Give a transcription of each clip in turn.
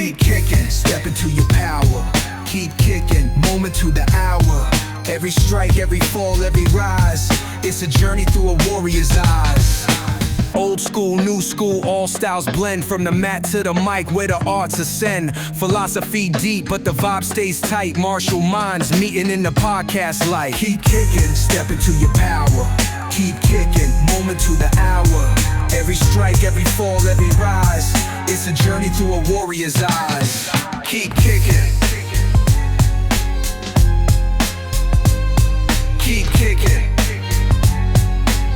Keep kicking, step into your power. Keep kicking, moment to the hour. Every strike, every fall, every rise. It's a journey through a warrior's eyes. Old school, new school, all styles blend. From the mat to the mic where the arts ascend. Philosophy deep, but the vibe stays tight. Martial minds meeting in the podcast light. Keep kicking, step into your power. Keep kicking, moment to the hour. Every strike, every fall, every rise. It's a journey through a warrior's eyes. Keep kicking. Keep kicking.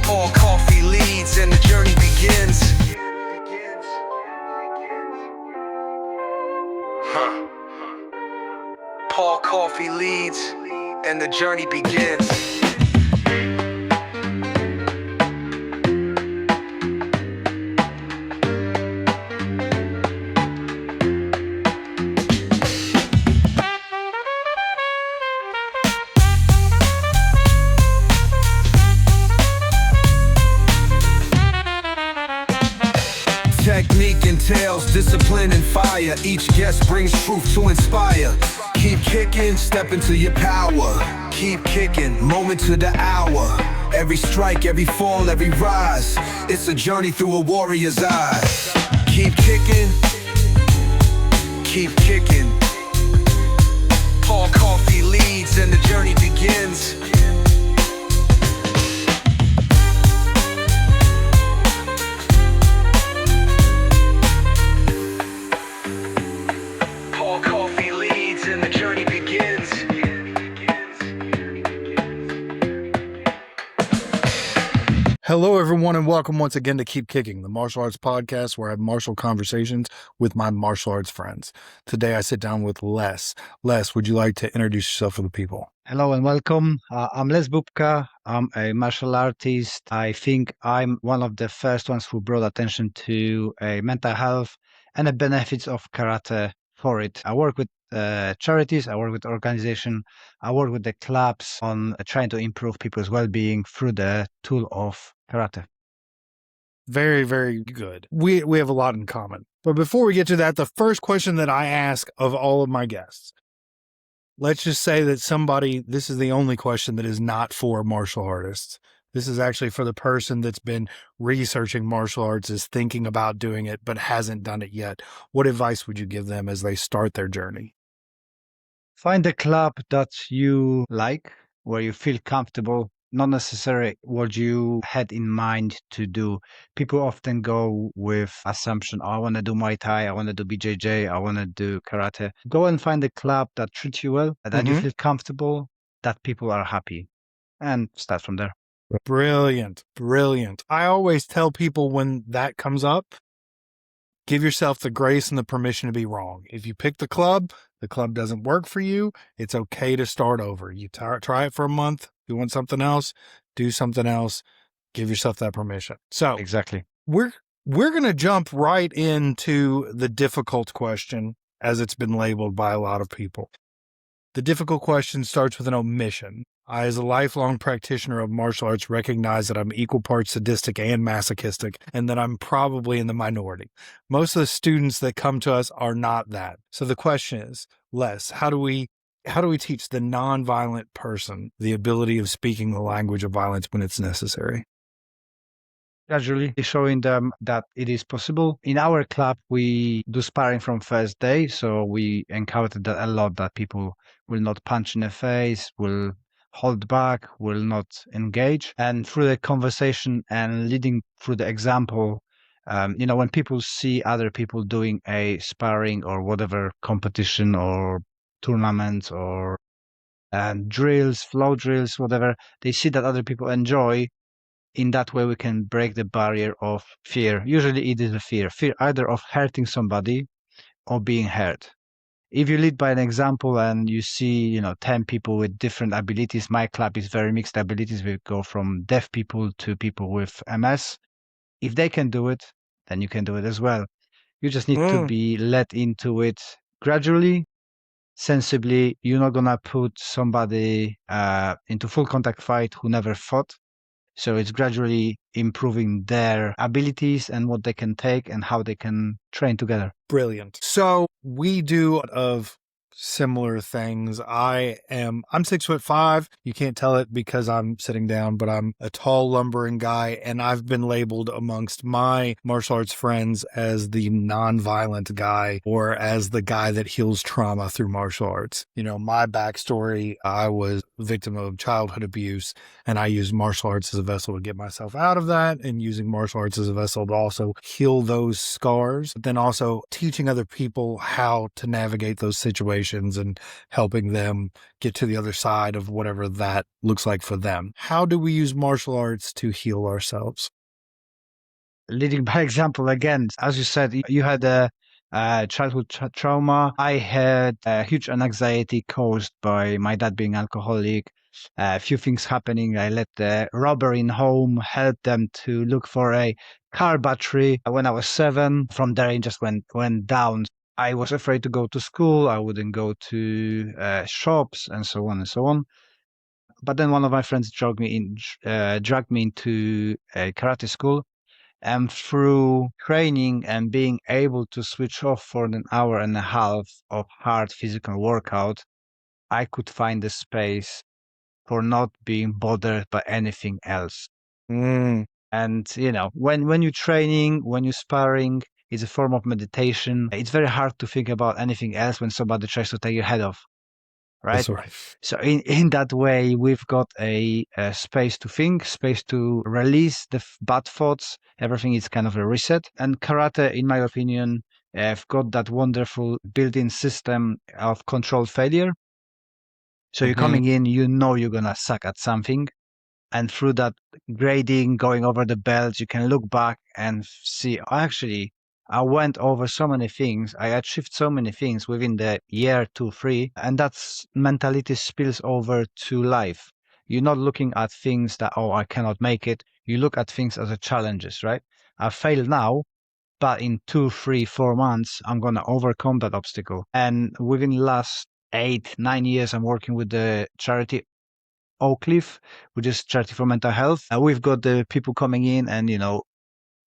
Paul Coffey leads and the journey begins. Paul Coffey leads and the journey begins. Technique entails discipline and fire. Each guest brings truth to inspire. Keep kicking, step into your power. Keep kicking, moment to the hour. Every strike, every fall, every rise. It's a journey through a warrior's eyes. Keep kicking. Keep kicking. Paul Coffey leads and the journey begins. Hello, everyone, and welcome once again to Keep Kicking, the martial arts podcast where I have martial conversations with my martial arts friends. Today, I sit down with Les. Les, would you like to introduce yourself to the people? Hello and welcome. I'm Les Bubka. I'm a martial artist. I think I'm one of the first ones who brought attention to mental health and the benefits of karate for it. I work with charities, I work with organizations, I work with the clubs on trying to improve people's well-being through the tool of karate. Very, very good. We have a lot in common. But before we get to that, the first question that I ask of all of my guests, let's just say that this is the only question that is not for martial artists. This is actually for the person that's been researching martial arts, is thinking about doing it, but hasn't done it yet. What advice would you give them as they start their journey? Find a club that you like, where you feel comfortable, not necessarily what you had in mind to do. People often go with assumption, I want to do Muay Thai, I want to do BJJ, I want to do karate. Go and find a club that treats you well, that you feel comfortable, that people are happy, and start from there. Brilliant. Brilliant. I always tell people when that comes up, give yourself the grace and the permission to be wrong. If you pick the club doesn't work for you, it's okay to start over. You try it for a month. You want something else, do something else. Give yourself that permission. So exactly. We're going to jump right into the difficult question, as it's been labeled by a lot of people. The difficult question starts with an omission. I, as a lifelong practitioner of martial arts, recognize that I'm equal parts sadistic and masochistic, and that I'm probably in the minority. Most of the students that come to us are not that. So the question is, Les, how do we teach the nonviolent person the ability of speaking the language of violence when it's necessary? Gradually showing them that it is possible. In our club, we do sparring from first day, so we encountered that a lot, that people will not punch in the face, will hold back, will not engage. And through the conversation and leading through the example, when people see other people doing a sparring or whatever competition or tournaments or drills, flow drills, whatever, they see that other people enjoy. In that way, we can break the barrier of fear. Usually it is a fear either of hurting somebody or being hurt. If you lead by an example and you see, 10 people with different abilities, my club is very mixed abilities. We go from deaf people to people with MS. If they can do it, then you can do it as well. You just need to be led into it gradually, sensibly. You're not going to put somebody into full contact fight who never fought. So it's gradually improving their abilities and what they can take and how they can train together. Brilliant. So we do of similar things. I'm 6'5". You can't tell it because I'm sitting down, but I'm a tall, lumbering guy, and I've been labeled amongst my martial arts friends as the non-violent guy or as the guy that heals trauma through martial arts. You know, my backstory, I was a victim of childhood abuse, and I used martial arts as a vessel to get myself out of that, and using martial arts as a vessel to also heal those scars, but then also teaching other people how to navigate those situations and helping them get to the other side of whatever that looks like for them. How do we use martial arts to heal ourselves? Leading by example again, as you said, you had a childhood trauma. I had a huge anxiety caused by my dad being alcoholic. A few things happening. I let the robber in home help them to look for a car battery when I was 7. From there, it just went down. I was afraid to go to school. I wouldn't go to shops and so on and so on. But then one of my friends dragged me into a karate school, and through training and being able to switch off for an hour and a half of hard physical workout, I could find a space for not being bothered by anything else. Mm, And when you're training, when you're sparring, it's a form of meditation. It's very hard to think about anything else when somebody tries to take your head off, right? that's right. So in that way, we've got a space to think, space to release the bad thoughts. Everything is kind of a reset. And karate, in my opinion, have got that wonderful built-in system of controlled failure. So you're Mhm. coming in, you know you're gonna suck at something, and through that grading, going over the belts, you can look back and see, actually, I went over so many things. I achieved so many things within the year, 2, 3. And that's mentality spills over to life. You're not looking at things that, oh, I cannot make it. You look at things as a challenges, right? I fail now, but in 2, 3, 4 months, I'm going to overcome that obstacle. And within the last 8, 9 years, I'm working with the charity Oakleaf, which is charity for mental health. We've got the people coming in, and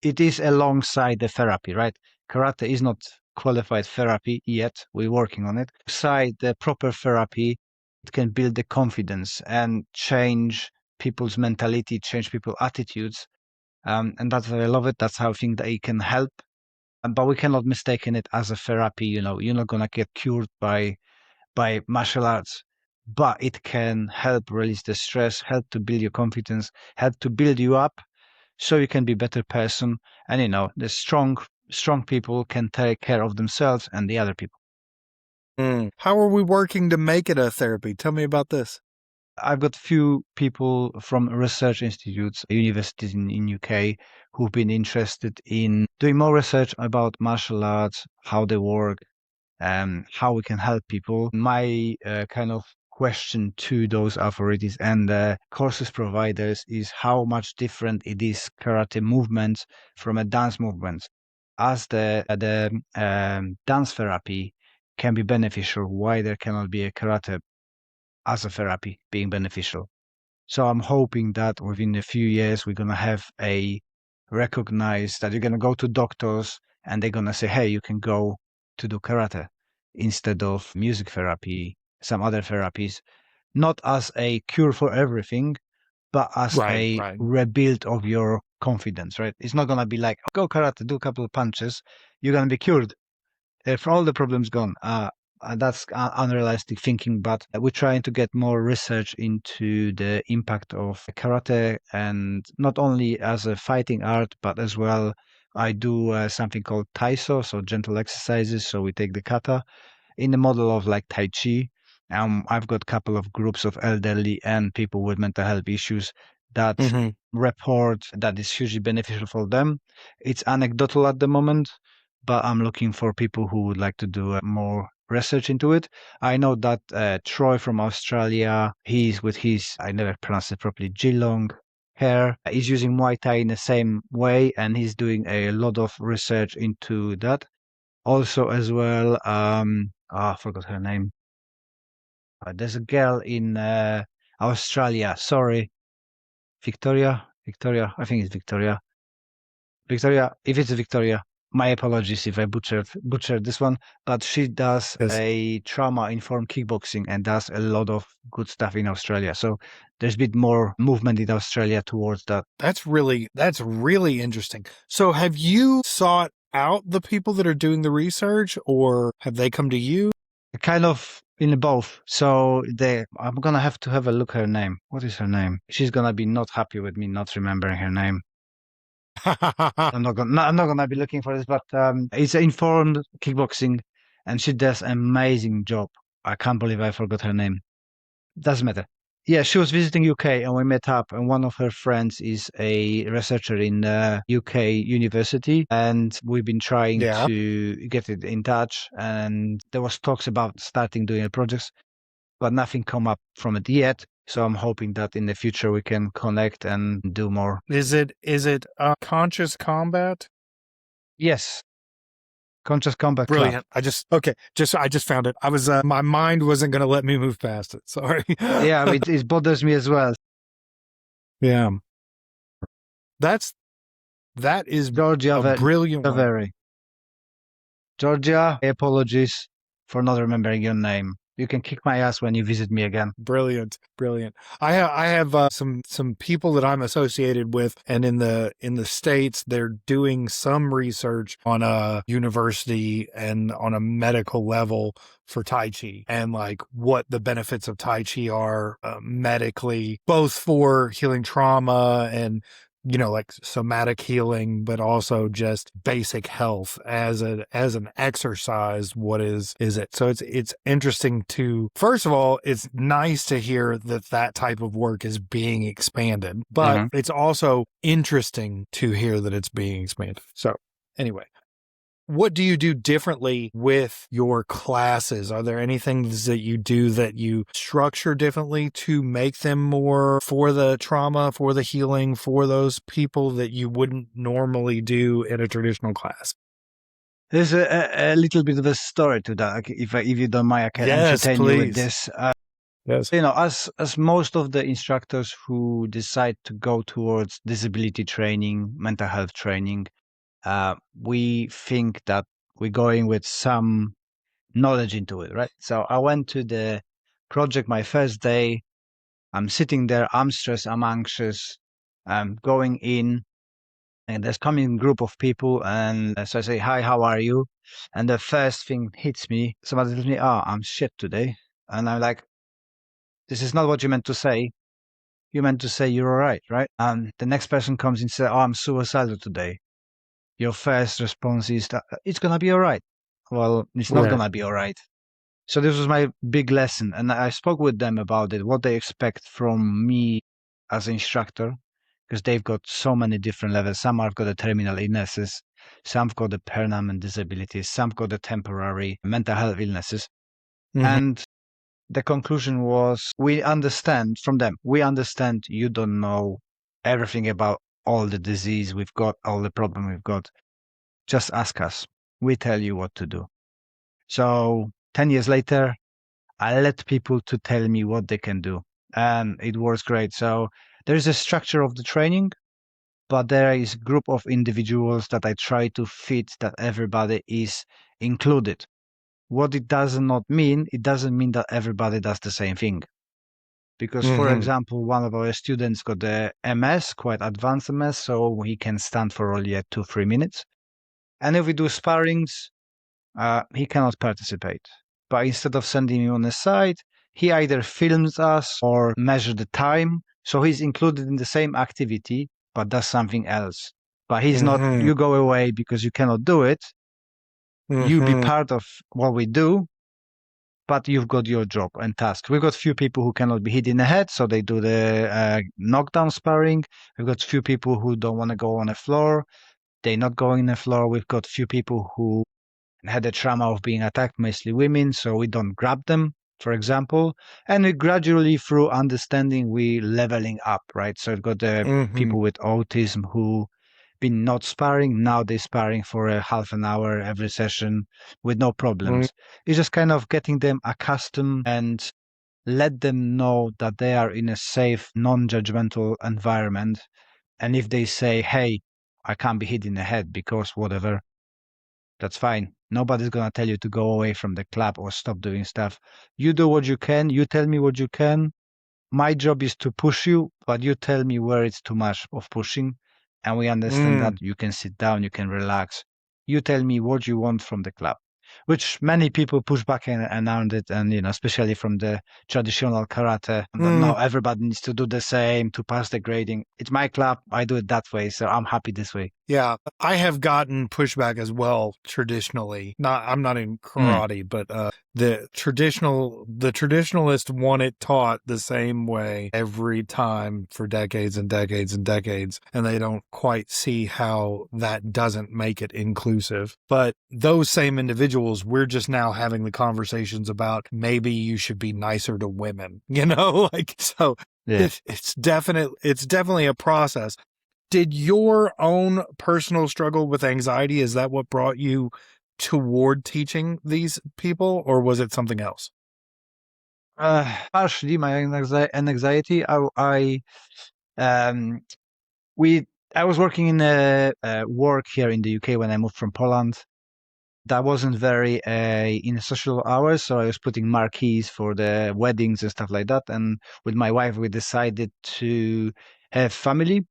it is alongside the therapy, right? Karate is not qualified therapy yet. We're working on it. Beside the proper therapy, it can build the confidence and change people's mentality, change people's attitudes. And that's why I love it. That's how I think that it can help. But we cannot mistaken it as a therapy. You're not gonna get cured by martial arts, but it can help release the stress, help to build your confidence, help to build you up so you can be a better person. And the strong people can take care of themselves and the other people. How are we working to make it a therapy? Tell me about this. I've got few people from research institutes, universities in UK who've been interested in doing more research about martial arts, how they work, how we can help people. My kind of question to those authorities and the courses providers is how much different it is karate movements from a dance movement. As the dance therapy can be beneficial, why there cannot be a karate as a therapy being beneficial? So I'm hoping that within a few years we're gonna have a recognize that you're gonna go to doctors and they're gonna say, hey, you can go to do karate instead of music therapy, some other therapies, not as a cure for everything, but as Right, a right. rebuild of your confidence, right? It's not gonna be like, go karate, do a couple of punches, you're gonna be cured. For all the problems gone. That's unrealistic thinking, but we're trying to get more research into the impact of karate, and not only as a fighting art, but as well, I do something called taiso, so gentle exercises. So we take the kata in the model of like Tai Chi. I've got a couple of groups of elderly and people with mental health issues that Hmm. report that is hugely beneficial for them. It's anecdotal at the moment, but I'm looking for people who would like to do more research into it. I know that Troy from Australia, he's with his, I never pronounced it properly, Geelong hair, is using Muay Thai in the same way, and he's doing a lot of research into that. Also, as well, I forgot her name. There's a girl in Australia. Sorry, Victoria. Victoria. I think it's Victoria. Victoria, if it's Victoria, my apologies if I butchered this one, but she does Yes. a trauma-informed kickboxing and does a lot of good stuff in Australia. So there's a bit more movement in Australia towards that. That's really interesting. So have you sought out the people that are doing the research, or have they come to you? Kind of in both. So I'm gonna have to have a look at her name. What is her name? She's gonna be not happy with me not remembering her name. I'm not gonna be looking for this, but it's informed kickboxing, and she does an amazing job. I can't believe I forgot her name. Doesn't matter. Yeah, she was visiting UK and we met up, and one of her friends is a researcher in UK university, and we've been trying Yeah. to get it in touch, and there was talks about starting doing projects, but nothing come up from it yet. So I'm hoping that in the future we can connect and do more. Is it conscious combat? Yes, Conscious Combat Club. Brilliant. I just found it. I was my mind wasn't going to let me move past it. Sorry. Yeah, it bothers me as well. Yeah. That is Georgia, a brilliant one. very. Georgia, apologies for not remembering your name. You can kick my ass when you visit me again. Brilliant. I have some people that I'm associated with, and in the States, they're doing some research on a university and on a medical level for Tai Chi, and like what the benefits of Tai Chi are medically, both for healing trauma and like somatic healing, but also just basic health as an exercise. What is it? So it's interesting to, first of all, it's nice to hear that type of work is being expanded, but it's also interesting to hear that it's being expanded. So anyway, what do you do differently with your classes? Are there any things that you do that you structure differently to make them more for the trauma, for the healing, for those people that you wouldn't normally do in a traditional class? There's a little bit of a story to that. If you don't mind, I can entertain you with this. Yes. As most of the instructors who decide to go towards disability training, mental health training, we think that we're going with some knowledge into it, right? So I went to the project my first day. I'm sitting there. I'm stressed. I'm anxious. I'm going in, and there's coming group of people, and so I say, "Hi, how are you?" And the first thing hits me. Somebody tells me, "Oh, I'm shit today," and I'm like, "This is not what you meant to say. You meant to say you're all right, right?" And the next person comes and says, "Oh, I'm suicidal today." Your first response is that it's gonna be all right. Well, it's not Right. gonna be all right. So this was my big lesson, and I spoke with them about it, what they expect from me as an instructor, because they've got so many different levels. Some have got the terminal illnesses, some have got the permanent disabilities, some have got the temporary mental health illnesses. And the conclusion was, we understand from them, we understand you don't know everything about all the disease we've got, all the problem we've got. Just ask us. We tell you what to do. So 10 years later, I let people to tell me what they can do, and it works great. So there's a structure of the training, but there is a group of individuals that I try to fit that everybody is included. What it does not mean, it doesn't mean that everybody does the same thing. Because, for example, one of our students got the MS, quite advanced MS, so he can stand for only 2-3 minutes. And if we do sparrings, he cannot participate. But instead of sending him on the side, he either films us or measures the time. So he's included in the same activity, but does something else. But he's not, you go away because you cannot do it. You be part of what we do, but you've got your job and task. We've got few people who cannot be hit in the head, so they do the knockdown sparring. We've got few people who don't want to go on the floor. They're not going on the floor. We've got few people who had a trauma of being attacked, mostly women, so we don't grab them, for example. And we gradually, through understanding, we leveling up, right? So we've got the people with autism who been not sparring, now they're sparring for a half an hour every session with no problems. It's just kind of getting them accustomed and let them know that they are in a safe, non-judgmental environment, And if they say, hey, I can't be hit in the head because whatever, that's fine. Nobody's going to tell you to go away from the club or stop doing stuff. You do what you can. You tell me what you can. My job is to push you, but you tell me where it's too much of pushing. And we understand that you can sit down, you can relax. You tell me what you want from the club, which many people push back around it. And, especially from the traditional karate, that no, everybody needs to do the same to pass the grading. It's my club. I do it that way. So I'm happy this way. Yeah, I have gotten pushback as well traditionally. I'm not in karate, but the traditionalists want it taught the same way every time for decades and decades and decades, and they don't quite see how that doesn't make it inclusive. But those same individuals, we're just now having the conversations about maybe you should be nicer to women, like so. Yeah. It's definitely a process. Did your own personal struggle with anxiety, is that what brought you toward teaching these people, or was it something else? Partially my anxiety. I was working in work here in the UK when I moved from Poland. That wasn't very in social hours, so I was putting marquees for the weddings and stuff like that. And with my wife, we decided to have family.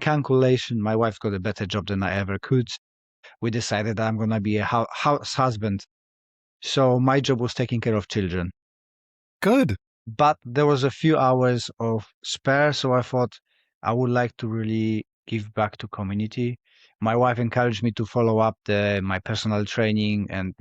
Calculation, my wife got a better job than I ever could. We decided I'm going to be a house husband. So my job was taking care of children. Good. But there was a few hours of spare, so I thought I would like to really give back to community. My wife encouraged me to follow up my personal training, and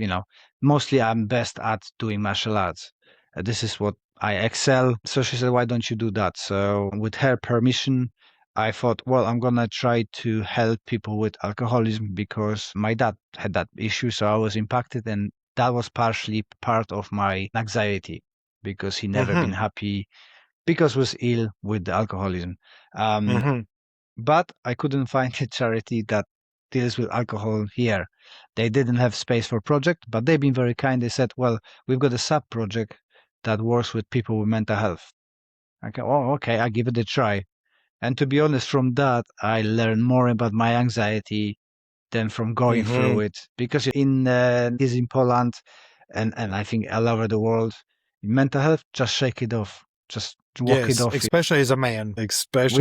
mostly I'm best at doing martial arts. This is what I excel. So she said, why don't you do that? So with her permission, I thought, well, I'm gonna try to help people with alcoholism because my dad had that issue, so I was impacted, and that was partially part of my anxiety because he never been happy because was ill with the alcoholism. But I couldn't find a charity that deals with alcohol here. They didn't have space for project, but they've been very kind. They said, well, we've got a sub project that works with people with mental health. Okay, I give it a try. And to be honest, from that, I learned more about my anxiety than from going through it. Because he's in Poland and I think all over the world, mental health, just shake it off. Just walk it off. Especially as a man. We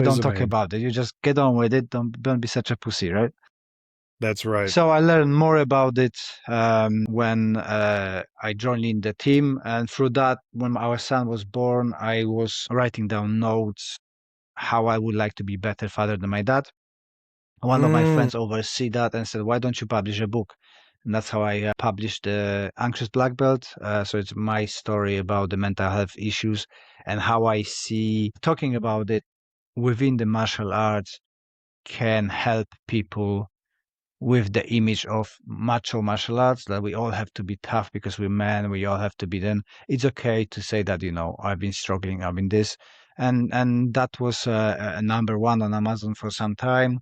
don't talk about it. You just get on with it. Don't be such a pussy, right? That's right. So I learned more about it when I joined in the team. And through that, when our son was born, I was writing down notes how I would like to be better father than my dad. One of my friends oversee that and said, why don't you publish a book? And that's how I published the Anxious Black Belt. So it's my story about the mental health issues and how I see talking about it within the martial arts can help people with the image of macho martial arts, that we all have to be tough because we're men, we all have to be then. It's okay to say that, I've been struggling, I've been this. And that was a number one on Amazon for some time.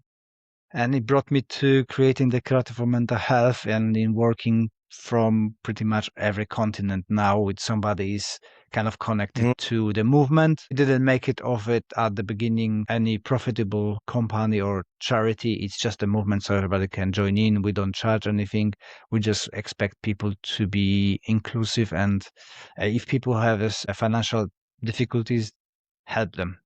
And it brought me to creating the Karate for Mental Health and in working from pretty much every continent now with somebody is kind of connected to the movement. We didn't make it of it at the beginning any profitable company or charity. It's just a movement so everybody can join in. We don't charge anything. We just expect people to be inclusive, and if people have financial difficulties, help them.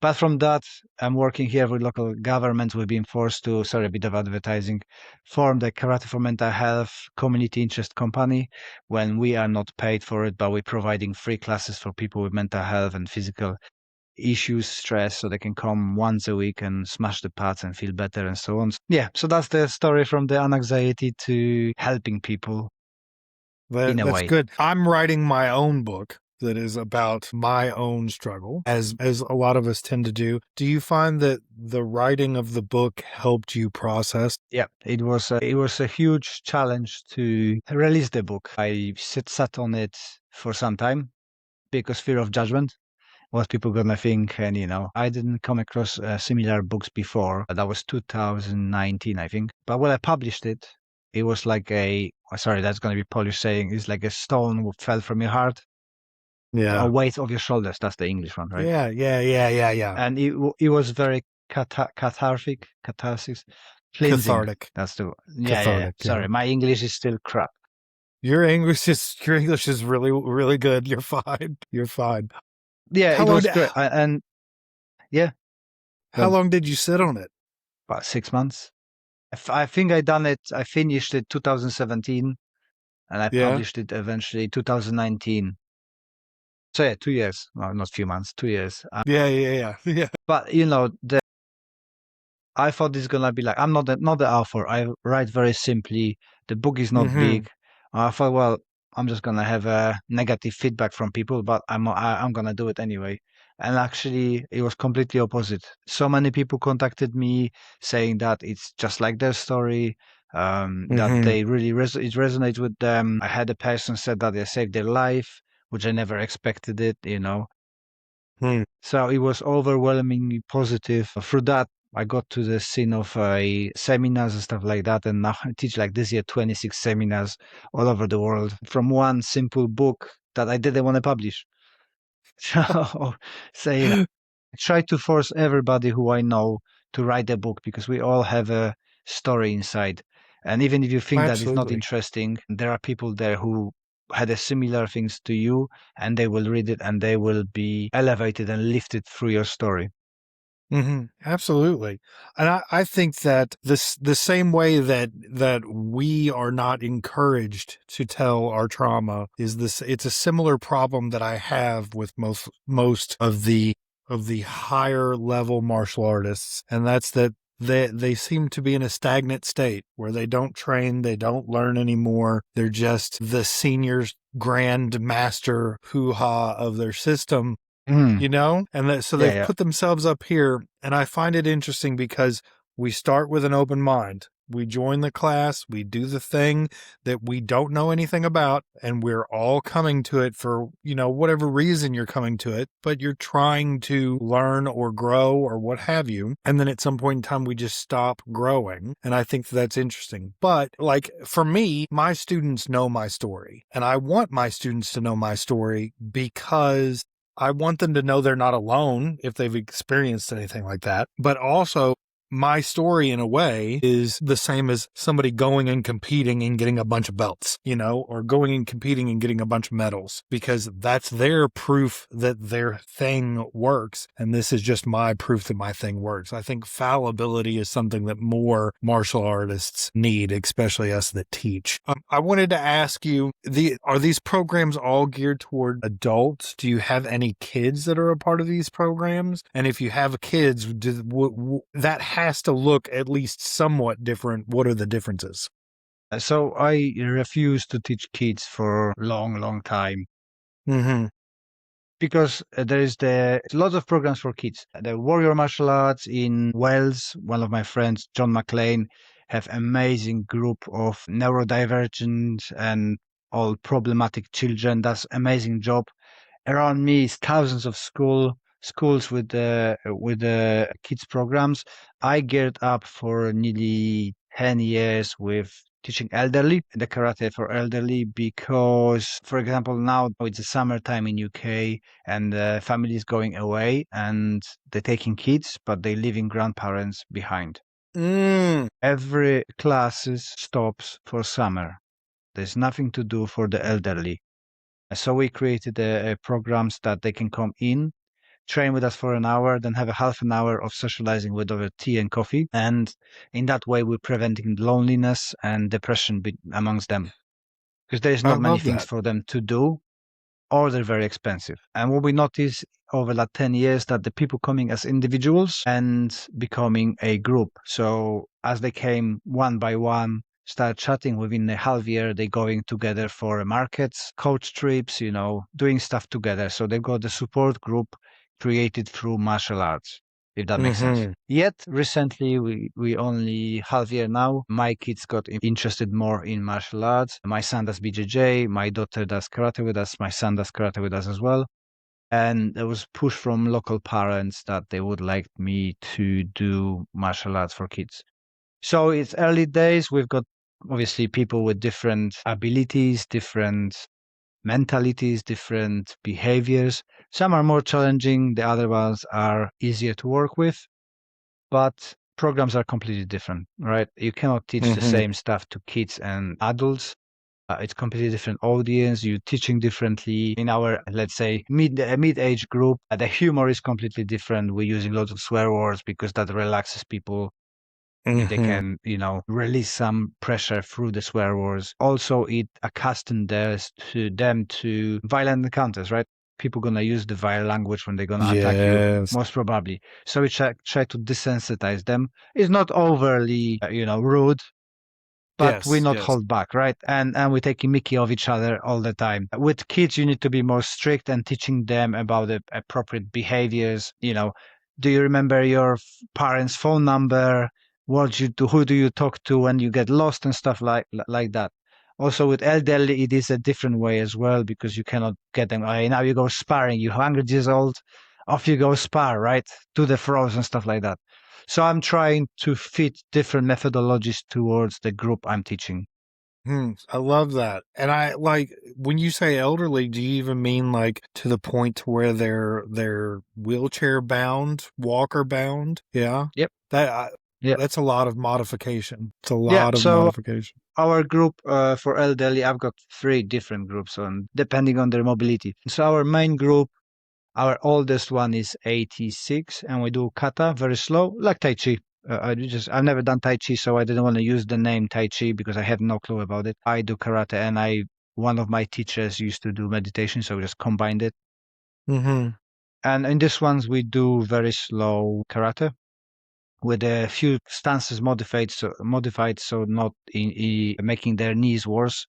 Apart from that, I'm working here with local governments. We've been forced to, sorry, a bit of advertising, form the Karate for Mental Health community interest company when we are not paid for it, but we're providing free classes for people with mental health and physical issues, stress, so they can come once a week and smash the pads and feel better and so on. Yeah, so that's the story from the anxiety to helping people in a That's way. good. I'm writing my own book that is about my own struggle, as a lot of us tend to do. Do you find that the writing of the book helped you process? Yeah, it was a huge challenge to release the book. I sat on it for some time because fear of judgment. What people gonna think, and I didn't come across similar books before. That was 2019, I think. But when I published it, it was like sorry, that's gonna be Polish saying, it's like a stone fell from your heart. Yeah. A weight off your shoulders. That's the English one, right? Yeah. And it was very catharsis, cleansing. Cathartic. That's the yeah. Cathartic. Sorry, my English is still crap. Your English is really, really good. You're fine. You're fine. Yeah, How it long? was great, and yeah, How long did you sit on it? about 6 months. I think I finished it 2017, and I Yeah. published it eventually 2019. So yeah, 2 years. Well, not few months, 2 years. Yeah. But I thought it's gonna be like I'm not the author. I write very simply. The book is not Mm-hmm. big. I thought, well, I'm just gonna have a negative feedback from people, but I'm gonna do it anyway. And actually, it was completely opposite. So many people contacted me saying that it's just like their story. That Mm-hmm. they really it resonates with them. I had a person said that they saved their life, which I never expected it. Hmm. So it was overwhelmingly positive. Through that, I got to the scene of seminars and stuff like that. And now I teach like this year 26 seminars all over the world from one simple book that I didn't want to publish. So say that. I try to force everybody who I know to write a book because we all have a story inside. And even if you think that it's not Absolutely. interesting, there are people there who had a similar things to you and they will read it and they will be elevated and lifted through your story. Mm-hmm. Absolutely. And I think that the same way that we are not encouraged to tell our trauma is it's a similar problem that I have with most of the higher level martial artists. And that's that they seem to be in a stagnant state where they don't train, they don't learn anymore. They're just the seniors grand master hoo-ha of their system, Mm. and so Yeah, they've yeah. put themselves up here. And I find it interesting because we start with an open mind. We join the class, we do the thing that we don't know anything about, and we're all coming to it for, whatever reason you're coming to it, but you're trying to learn or grow or what have you. And then at some point in time, we just stop growing. And I think that's interesting. But like for me, my students know my story, and I want my students to know my story because I want them to know they're not alone if they've experienced anything like that. But also, my story, in a way, is the same as somebody going and competing and getting a bunch of belts, or going and competing and getting a bunch of medals, because that's their proof that their thing works. And this is just my proof that my thing works. I think fallibility is something that more martial artists need, especially us that teach. I wanted to ask you, are these programs all geared toward adults? Do you have any kids that are a part of these programs? And if you have kids, that has to look at least somewhat different. What are the differences? So I refused to teach kids for a long, long time Mm-hmm. because there is lots of programs for kids. The warrior martial arts in Wales, one of my friends, John McLean, have amazing group of neurodivergent and all problematic children. That's amazing job. Around me is thousands of schools with the kids programs. I geared up for nearly 10 years with teaching elderly, the karate for elderly, because, for example, now it's the summertime in UK and families going away and they're taking kids, but they're leaving grandparents behind. Mm. Every classes stops for summer. There's nothing to do for the elderly. So we created programs that they can come in, train with us for an hour, then have a half an hour of socializing with over tea and coffee. And in that way, we're preventing loneliness and depression amongst them because there's I not many love things that. for them to do or they're very expensive. And what we notice over that 10 years that the people coming as individuals and becoming a group. So as they came one by one, start chatting within a half year, they going together for markets, coach trips, doing stuff together. So they've got the support group created through martial arts, if that makes sense. Mm-hmm. Yet recently, we only half year now. My kids got interested more in martial arts. My son does BJJ. My daughter does karate with us. My son does karate with us as well. And there was push from local parents that they would like me to do martial arts for kids. So it's early days. We've got obviously people with different abilities, different mentalities, different behaviors. Some are more challenging, the other ones are easier to work with. but programs are completely different, right? You cannot teach the Mhm. same stuff to kids and adults. It's completely different audience. You're teaching differently. In our, let's say, mid-age group, the humor is completely different. We're using lots of swear words because that relaxes people. They Mhm. can, release some pressure through the swear words. Also, it accustomed them to violent encounters, right? People gonna use the vile language when they're gonna attack you, Yes. most probably. So we try to desensitize them. It's not overly, rude, but we Yes. not Yes. hold back, right? And we're taking Mickey of each other all the time. With kids, you need to be more strict and teaching them about the appropriate behaviors. Do you remember your parents' phone number? What you do? Who do you talk to when you get lost and stuff like that? Also, with elderly, it is a different way as well because you cannot get them. Hey, now you go sparring. You're 100 years old, off you go spar, right? To the throws and stuff like that. So I'm trying to fit different methodologies towards the group I'm teaching. I love that. And I like when you say elderly, do you even mean like to the point to where they're wheelchair bound, walker bound? Yeah. Yep. That Yeah. that's a lot of modification. It's a Yeah. lot of So modification. our group for elderly, I've got 3 different groups on depending on their mobility. So our main group, our oldest one is 86, and we do kata very slow, like Tai Chi. I've never done Tai Chi, so I didn't want to use the name Tai Chi because I have no clue about it. I do karate, and one of my teachers used to do meditation, so we just combined it. Mm-hmm. And in this ones, we do very slow karate with a few stances modified so not making their knees worse.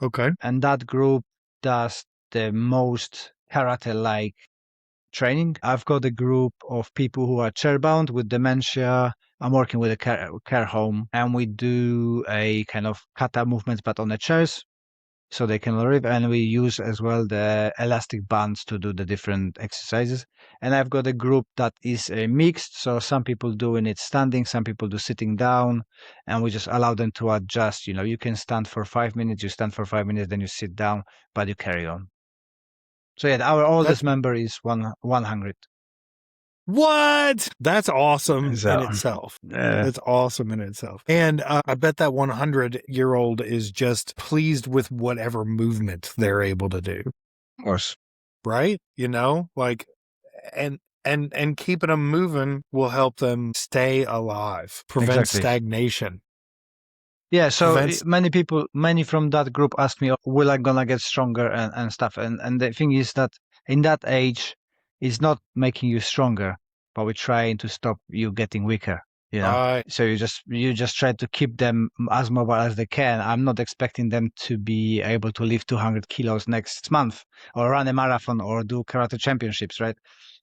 Okay. And that group does the most karate-like training. I've got a group of people who are chairbound with dementia. I'm working with a care home, and we do a kind of kata movements, but on the chairs, so they can live. And we use as well the elastic bands to do the different exercises. And I've got a group that is mixed, so some people doing it standing, some people do sitting down, and we just allow them to adjust. You can stand for 5 minutes, you stand for 5 minutes, then you sit down, but you carry on. So yeah, our That's oldest member is 100. what? That's awesome in So itself. of That's awesome in itself. And I bet that 100-year-old is just pleased with whatever movement they're able to do, course. right? Like and keeping them moving will help them stay alive, prevent Exactly. stagnation, Yeah, so prevents many from that group ask me, will I gonna get stronger and stuff? And the thing is that in that age, it's not making you stronger, but we're trying to stop you getting weaker, you know? right. So you just try to keep them as mobile as they can. I'm not expecting them to be able to lift 200 kilos next month or run a marathon or do karate championships, right?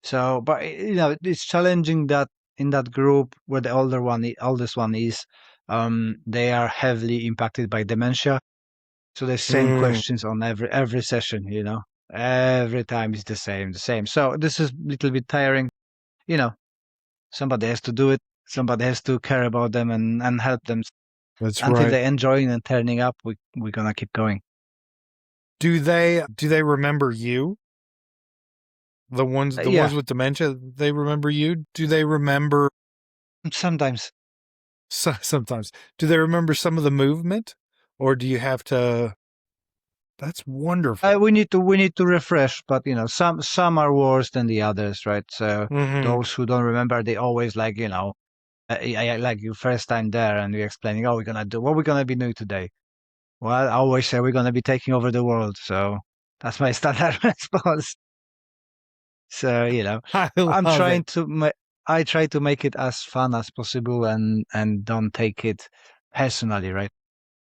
So, but it's challenging that in that group where the oldest one is, they are heavily impacted by dementia. So the same Mm, questions on every session, every time is the same. So this is a little bit tiring. You know, somebody has to do it. Somebody has to care about them and help them that's until right. they're enjoying and turning up. We're gonna keep going. Do they remember you? The ones Yeah, with dementia, they remember you? Do they remember sometimes sometimes? Do they remember some of the movement? Or do you have to That's wonderful. we need to refresh, but some are worse than the others, right? So Mhm. those who don't remember, they always like your first time there and you're explaining, oh, what we're gonna be doing today. Well, I always say we're gonna be taking over the world, so that's my standard response. So I I'm love trying it. to I try to make it as fun as possible and don't take it personally, right?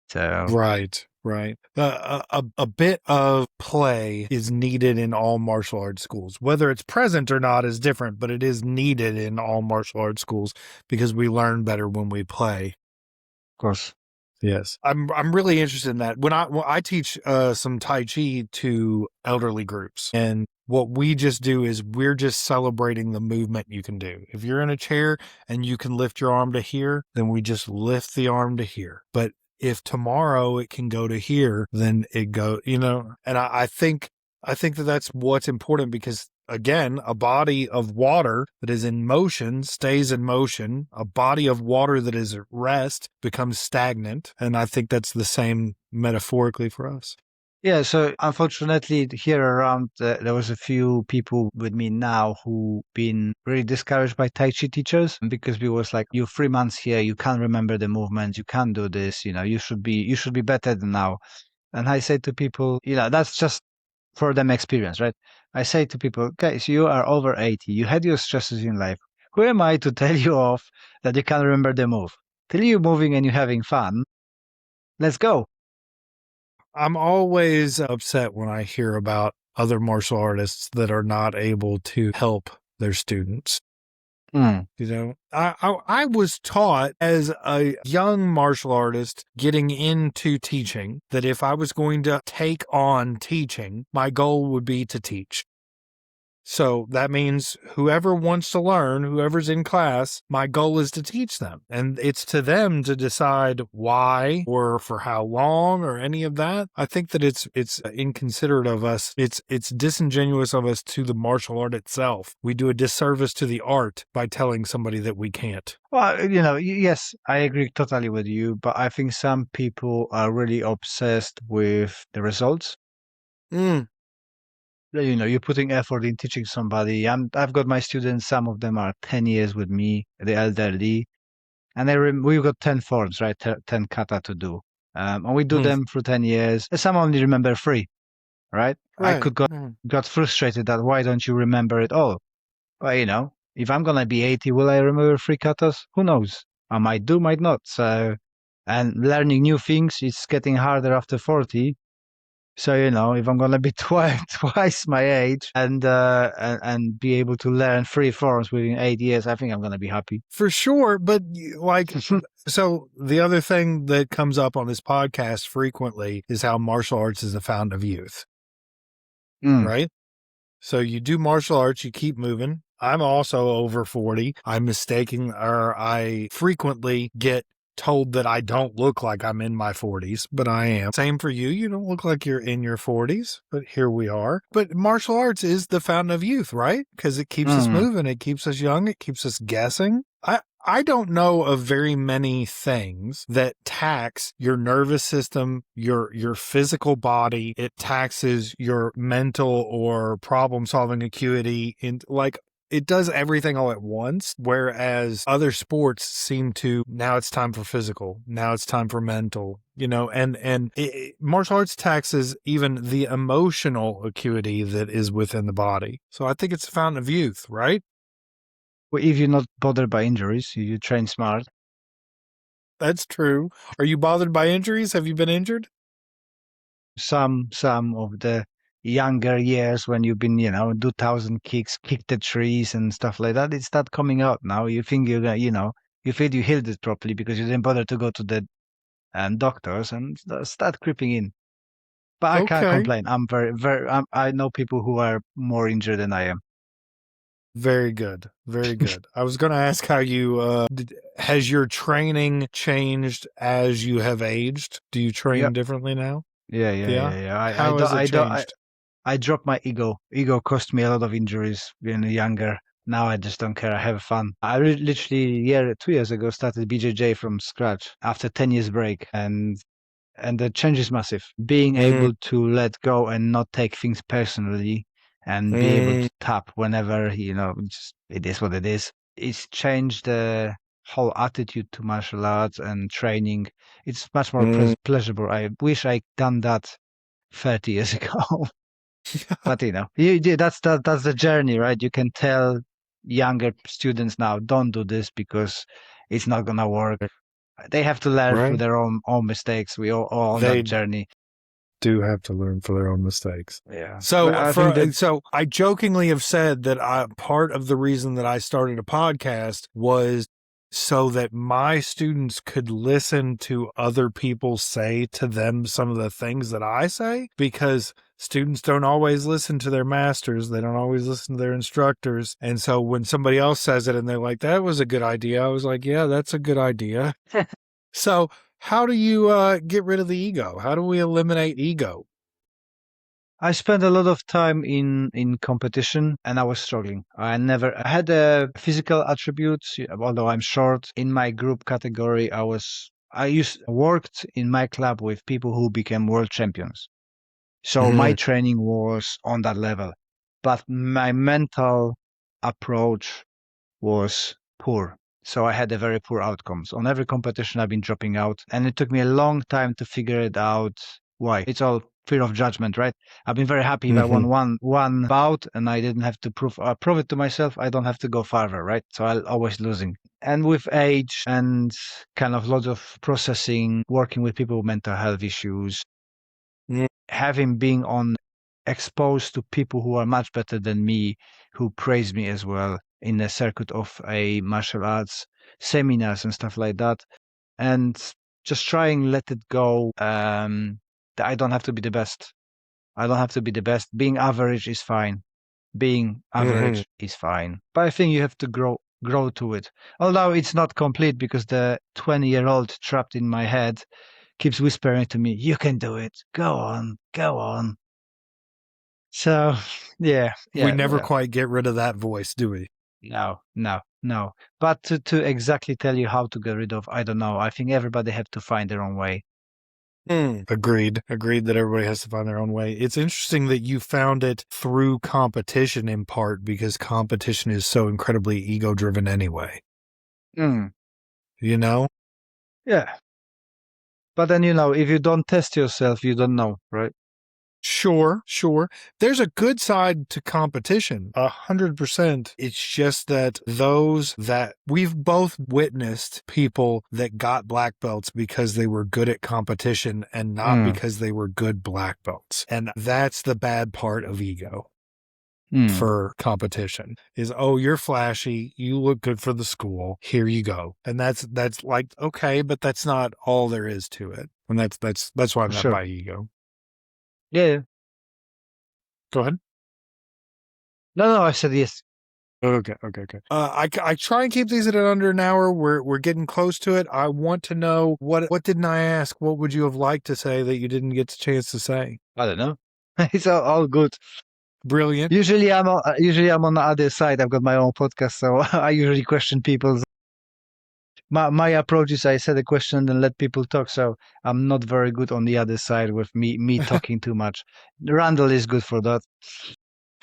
So Right, right. A bit of play is needed in all martial arts schools. Whether it's present or not is different, but it is needed in all martial arts schools because we learn better when we play. of course, Yes. I'm really interested in that. When I teach some Tai Chi to elderly groups, and what we just do is we're just celebrating the movement you can do. If you're in a chair and you can lift your arm to here, then we just lift the arm to here. But if tomorrow it can go to here, then it go, and I think that that's what's important because Again, a body of water that is in motion stays in motion. A body of water that is at rest becomes stagnant. And I think that's the same metaphorically for us. Yeah, so unfortunately here around, there was a few people with me now who been really discouraged by Tai Chi teachers because we was like, you're 3 months here, you can't remember the movements, you can't do this, you should be better than now. And I say to people, that's just for them experience, right? I say to people, guys, you are over 80, you had your stresses in life. Who am I to tell you off that you can't remember the move? Till you're moving and you're having fun, let's go. I'm always upset when I hear about other martial artists that are not able to help their students. I was taught as a young martial artist getting into teaching that if I was going to take on teaching, my goal would be to teach. So that means whoever wants to learn, whoever's in class, my goal is to teach them. And it's to them to decide why or for how long or any of that. I think that it's inconsiderate of us. It's disingenuous of us to the martial art itself. We do a disservice to the art by telling somebody that we can't. Well, yes, I agree totally with you, but I think some people are really obsessed with the results. You're putting effort in teaching somebody. I've got my students, some of them are 10 years with me, the elderly, and we've got 10 forms, right? 10 kata to do. And we do them for 10 years. Some only remember 3, right? I could got frustrated that why don't you remember it all? Well, if I'm going to be 80, will I remember 3 katas? Who knows? I might do, might not. So, and learning new things, it's getting harder after 40. So, if I'm going to be twice my age and be able to learn 3 forms within 8 years, I think I'm going to be happy. For sure. But so the other thing that comes up on this podcast frequently is how martial arts is a fountain of youth, right? So you do martial arts, you keep moving. I'm also over 40. I'm mistaken, or I frequently get told that I don't look like I'm in my 40s, but I am. Same for you. You don't look like you're in your 40s, but here we are. But martial arts is the fountain of youth, right? Because it keeps us moving. It keeps us young. It keeps us guessing. I don't know of very many things that tax your nervous system, your physical body. It taxes your mental or problem-solving acuity. It does everything all at once, whereas other sports seem to, now it's time for physical, now it's time for mental, and martial arts taxes even the emotional acuity that is within the body. So I think it's a fountain of youth, right? Well, if you're not bothered by injuries, you train smart. That's true. Are you bothered by injuries? Have you been injured? Some of the younger years when you've been, do 1,000 kicks, kick the trees and stuff like that, it's not coming out now. You think you're gonna, you feel you healed it properly because you didn't bother to go to the doctors and start creeping in. But I can't complain. I'm I know people who are more injured than I am. Very good. Very good. I was going to ask how you, has your training changed as you have aged? Do you train differently now? Yeah. How has it changed? I dropped my ego. Ego cost me a lot of injuries being younger. Now I just don't care. I have fun. I literally 2 years ago started BJJ from scratch after 10 years break, and the change is massive. Being able to let go and not take things personally and be able to tap whenever, it is what it is. It's changed the whole attitude to martial arts and training. It's much more pleasurable. I wish I'd done that 30 years ago. But that's the journey, right? You can tell younger students now, don't do this because it's not gonna work. They have to learn through their own mistakes. We all on that journey. Do have to learn for their own mistakes. Yeah. So I jokingly have said that part of the reason that I started a podcast was so that my students could listen to other people say to them some of the things that I say, because students don't always listen to their masters. They don't always listen to their instructors. And so when somebody else says it and they're like, that was a good idea, I was like, yeah, that's a good idea. So how do you get rid of the ego? How do we eliminate ego? I spent a lot of time in competition and I was struggling. I had physical attributes, although I'm short. In my group category, I worked in my club with people who became world champions. So my training was on that level. But my mental approach was poor. So I had a very poor outcomes. On every competition I've been dropping out, and it took me a long time to figure it out why. It's all fear of judgment, right? I've been very happy if I won one bout and I didn't have to prove it to myself. I don't have to go farther, right? So I'm always losing. And with age and kind of lots of processing, working with people with mental health issues, having been exposed to people who are much better than me, who praise me as well in the circuit of a martial arts seminars and stuff like that, and just trying let it go. That I don't have to be the best. I don't have to be the best. Being average is fine. Being average is fine. But I think you have to grow to it. Although it's not complete because the 20-year-old trapped in my head keeps whispering to me, "You can do it. Go on, go on." So, yeah, We yeah, never well, quite get rid of that voice, do we? no, no, no. But to exactly tell you how to get rid of, I don't know. I think everybody have to find their own way. Agreed. Agreed that everybody has to find their own way. It's interesting that you found it through competition in part because competition is so incredibly ego driven anyway. Mm, You know? yeah. But then, if you don't test yourself, you don't know, right? Sure, sure. There's a good side to competition, 100%. It's just that those that we've both witnessed people that got black belts because they were good at competition and not because they were good black belts. And that's the bad part of ego for competition is, oh, you're flashy. You look good for the school. Here you go. And that's like, okay, but that's not all there is to it. And that's what I meant Sure. by ego. Yeah. Go ahead. No, I said yes. Okay. I try and keep these at under an hour. We're getting close to it. I want to know what didn't I ask? What would you have liked to say that you didn't get the chance to say? I don't know. It's all good. Brilliant. Usually I'm on the other side. I've got my own podcast, so I usually question people's. My approach is I set a question and let people talk. So I'm not very good on the other side with me talking too much. Randall is good for that.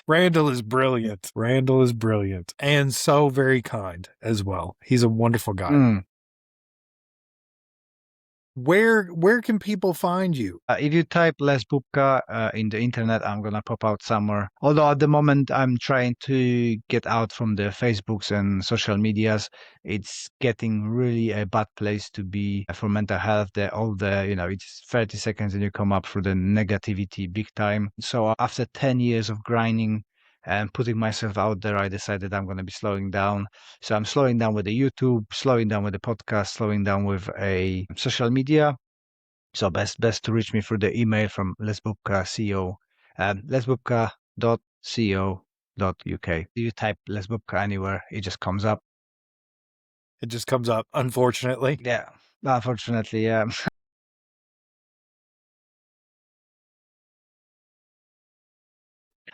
Randall is brilliant. Randall is brilliant and so very kind as well. He's a wonderful guy. Where can people find you? If you type Les Bubka in the internet, I'm gonna pop out somewhere. Although at the moment I'm trying to get out from the Facebooks and social medias. It's getting really a bad place to be for mental health. It's 30 seconds and you come up through the negativity big time. So after 10 years of grinding and putting myself out there, I decided I'm going to be slowing down. So I'm slowing down with the YouTube, slowing down with the podcast, slowing down with a social media. So best to reach me through the email from lesbubka co, lesbubka.co.uk. If you type lesbubka anywhere, it just comes up. It just comes up, unfortunately. Yeah, unfortunately, yeah.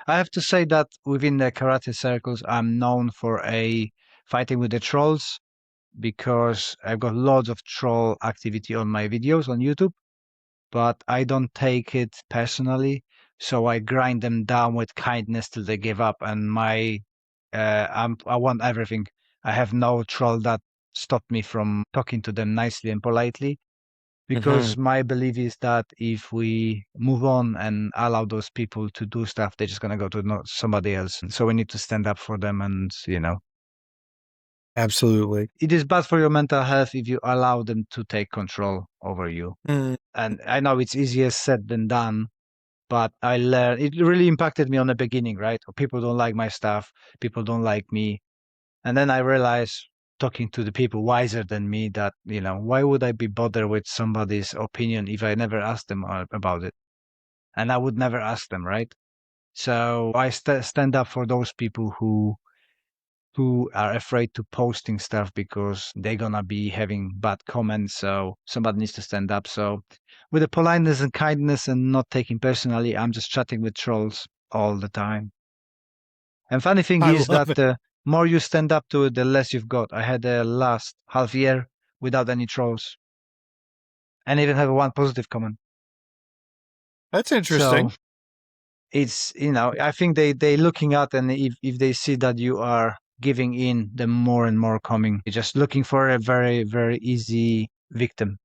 I have to say that within the karate circles, I'm known for fighting with the trolls because I've got lots of troll activity on my videos on YouTube, but I don't take it personally. So I grind them down with kindness till they give up. And I want everything. I have no troll that stopped me from talking to them nicely and politely. Because my belief is that if we move on and allow those people to do stuff, they're just going to go to somebody else. So we need to stand up for them and, Absolutely. It is bad for your mental health if you allow them to take control over you. And I know it's easier said than done, but I learned it really impacted me on the beginning, right? People don't like my stuff, people don't like me. And then I realized talking to the people wiser than me that, why would I be bothered with somebody's opinion if I never asked them about it? And I would never ask them, right? So I stand up for those people who who are afraid to posting stuff because they're gonna be having bad comments. So somebody needs to stand up. So with the politeness and kindness and not taking personally, I'm just chatting with trolls all the time. And funny thing I is love that it. the more you stand up to it, the less you've got. I had a last half year without any trolls, and even have one positive comment. That's So interesting. it's, I think they looking at, and if they see that you are giving in, the more and more coming. You're just looking for a very, very easy victim.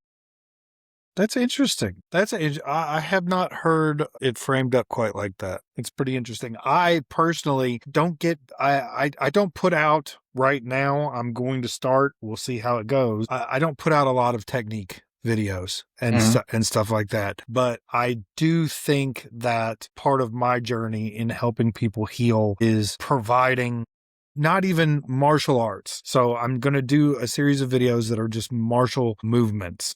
That's interesting. I have not heard it framed up quite like that. It's pretty interesting. I personally don't get, I don't put out right now. I'm going to start. We'll see how it goes. I don't put out a lot of technique videos and stuff like that. But I do think that part of my journey in helping people heal is providing not even martial arts. So I'm going to do a series of videos that are just martial movements,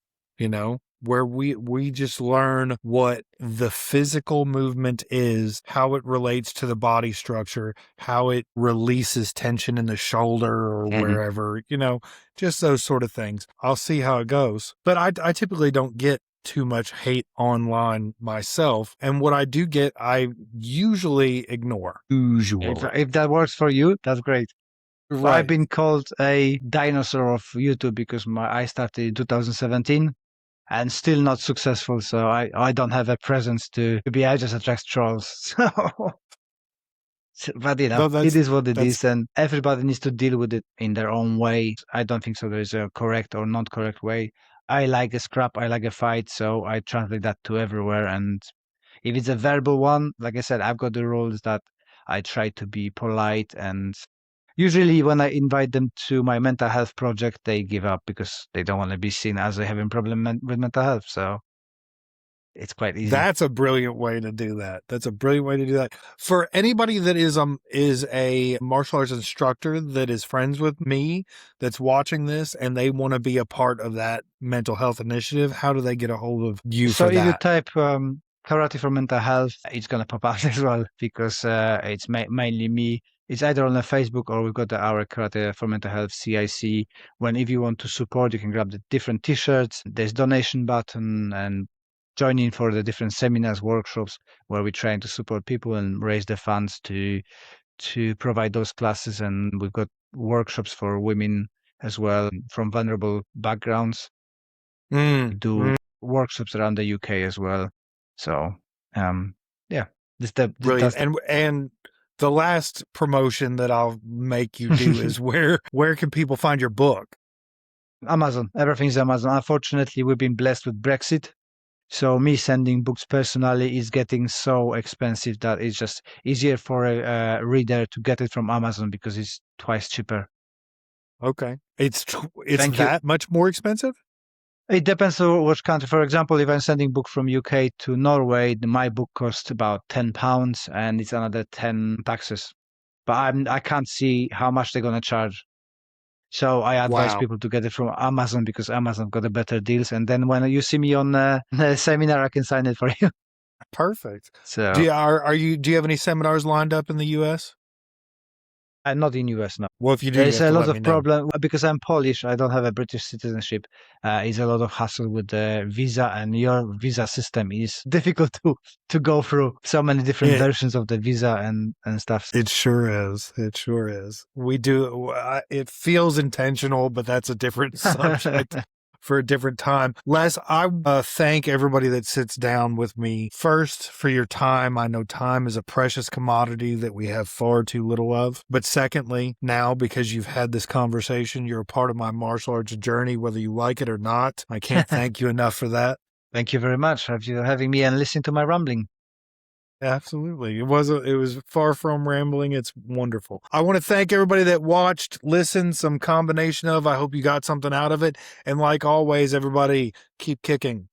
where we just learn what the physical movement is, how it relates to the body structure, how it releases tension in the shoulder or wherever, just those sort of things. I'll see how it goes. But I typically don't get too much hate online myself. And what I do get, I usually ignore. If that works for you, that's great. Well, I've Right. been called a dinosaur of YouTube because I started in 2017 and still not successful. So I don't have a presence to be. I just attract trolls. But No, it is what it that's is, and everybody needs to deal with it in their own way. I don't think so. There is a correct or not correct way. I like a scrap. I like a fight, so I translate that to everywhere. And if it's a verbal one, like I said, I've got the rules that I try to be polite. And usually, when I invite them to my mental health project, they give up because they don't want to be seen as they having problem with mental health. So it's quite easy. That's a brilliant way to do that. That's a brilliant way to do that. For anybody that is a martial arts instructor that is friends with me that's watching this and they want to be a part of that mental health initiative, how do they get a hold of you So for if you that? type karate for mental health, it's gonna pop out as well because it's mainly me. It's either on the Facebook or we've got our karate for mental health CIC. When if you want to support, you can grab the different T-shirts. There's donation button and join in for the different seminars, workshops where we're trying to support people and raise the funds to provide those classes. And we've got workshops for women as well from vulnerable backgrounds. Mm, Do mm, workshops around the UK as well. So, yeah, brilliant. that's And the last promotion that I'll make you do is where can people find your book? Amazon. Everything's Amazon. Unfortunately, we've been blessed with Brexit. So me sending books personally is getting so expensive that it's just easier for a reader to get it from Amazon because it's twice cheaper. Okay. It's Thank you. that much more expensive? It depends on which country. For example, if I'm sending book from UK to Norway, my book costs about £10 and it's another 10 taxes. But I can't see how much they're gonna charge. So I advise Wow. people to get it from Amazon because Amazon got the better deals. And then when you see me on a seminar, I can sign it for you. Perfect. So Do you have any seminars lined up in the US? I'm not in US now. Well, if you do, you There's have a to lot let me of know. problem because I'm Polish. I don't have a British citizenship. It's a lot of hassle with the visa, and your visa system is difficult to go through. So many different It versions of the visa and stuff. it sure is. It sure is. We do. It feels intentional, but that's a different subject for a different time. Les, I thank everybody that sits down with me. First, for your time. I know time is a precious commodity that we have far too little of. But secondly, now because you've had this conversation, you're a part of my martial arts journey, whether you like it or not. I can't thank you enough for that. Thank you very much for having me and listening to my rambling. Absolutely. It was far from rambling. It's wonderful. I want to thank everybody that watched, listened, some combination of. I hope you got something out of it. And like always, everybody, keep kicking.